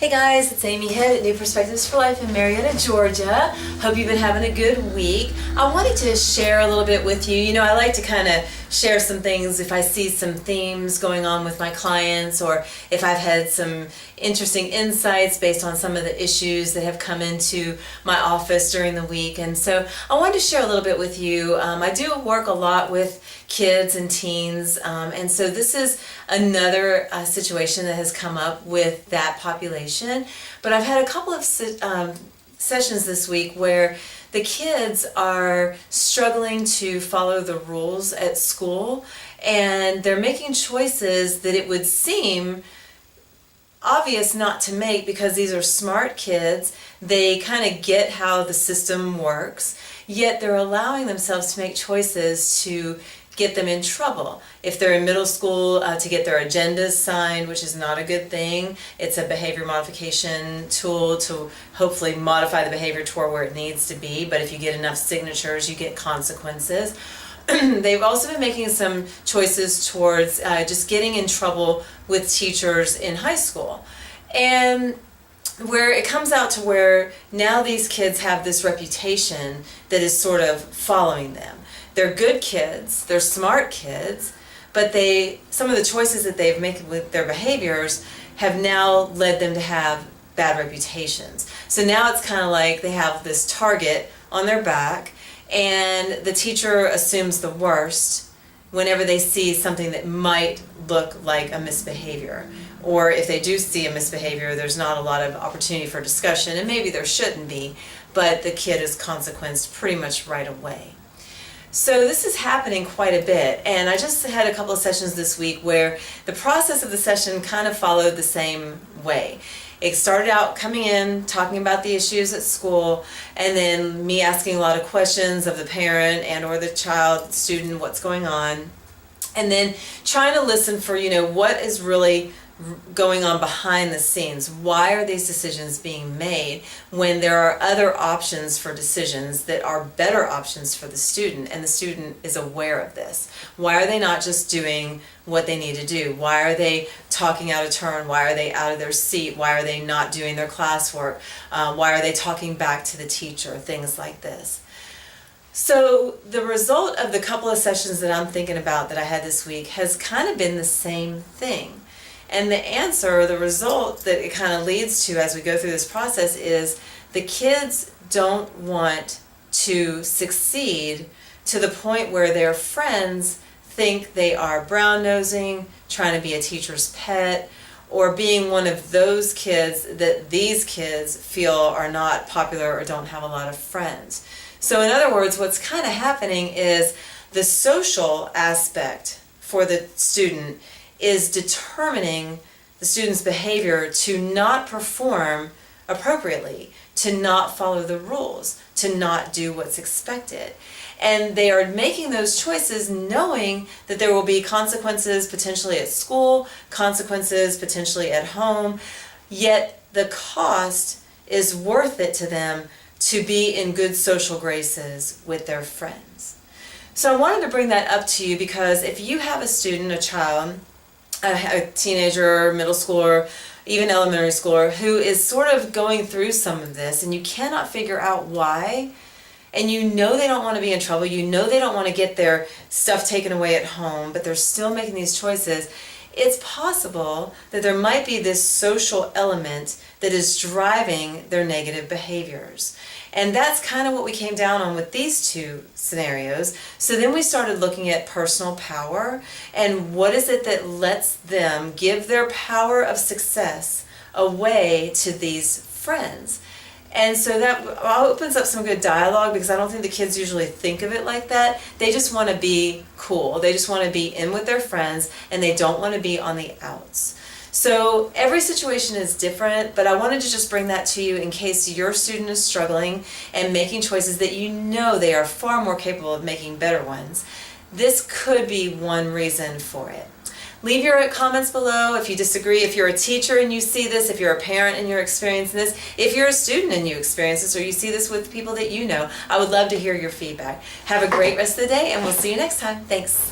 Hey guys, it's Amy Head at New Perspectives for Life in Marietta, Georgia. Hope you've been having a good week. I wanted to share a little bit with you. You know, I like to kind of share some things if I see some themes going on with my clients, or if I've had some interesting insights based on some of the issues that have come into my office during the week. And so I wanted to share a little bit with you. I do work a lot with kids and teens, and so this is another situation that has come up with that population. But I've had a couple of sessions this week where the kids are struggling to follow the rules at school, and they're making choices that it would seem obvious not to make because these are smart kids. They kind of get how the system works, yet they're allowing themselves to make choices to get them in trouble. If they're in middle school, to get their agendas signed, which is not a good thing. It's a behavior modification tool to hopefully modify the behavior toward where it needs to be, but if you get enough signatures, you get consequences. They've also been making some choices towards just getting in trouble with teachers in high school. And where it comes out to where now these kids have this reputation that is sort of following them. They're good kids, they're smart kids, but some of the choices that they've made with their behaviors have now led them to have bad reputations. So now it's kind of like they have this target on their back, and the teacher assumes the worst whenever they see something that might look like a misbehavior. Or if they do see a misbehavior, there's not a lot of opportunity for discussion, and maybe there shouldn't be, but the kid is consequenced pretty much right away. So this is happening quite a bit, and I just had a couple of sessions this week where the process of the session kind of followed the same way. It started out coming in, talking about the issues at school, and then me asking a lot of questions of the parent and or the child, student, what's going on, and then trying to listen for, what is really going on behind the scenes. Why are these decisions being made when there are other options for decisions that are better options for the student, and the student is aware of this? Why are they not just doing what they need to do? Why are they talking out of turn? Why are they out of their seat? Why are they not doing their classwork? Why are they talking back to the teacher? Things like this. So the result of the couple of sessions that I'm thinking about that I had this week has kind of been the same thing. And the answer, the result that it kind of leads to as we go through this process is the kids don't want to succeed to the point where their friends think they are brown-nosing, trying to be a teacher's pet, or being one of those kids that these kids feel are not popular or don't have a lot of friends. So in other words, what's kind of happening is the social aspect for the student is determining the student's behavior to not perform appropriately, to not follow the rules, to not do what's expected. And they are making those choices knowing that there will be consequences potentially at school, consequences potentially at home, yet the cost is worth it to them to be in good social graces with their friends. So I wanted to bring that up to you because if you have a student, a child, a teenager, middle schooler, even elementary schooler, who is sort of going through some of this and you cannot figure out why, and you know they don't want to be in trouble, you know they don't want to get their stuff taken away at home, but they're still making these choices, it's possible that there might be this social element that is driving their negative behaviors. And that's kind of what we came down on with these two scenarios. So then we started looking at personal power and what is it that lets them give their power of success away to these friends. And so that opens up some good dialogue because I don't think the kids usually think of it like that. They just want to be cool. They just want to be in with their friends and they don't want to be on the outs. So every situation is different, but I wanted to just bring that to you in case your student is struggling and making choices that you know they are far more capable of making better ones. This could be one reason for it. Leave your comments below if you disagree, if you're a teacher and you see this, if you're a parent and you're experiencing this, if you're a student and you experience this, or you see this with people that you know. I would love to hear your feedback. Have a great rest of the day and we'll see you next time. Thanks.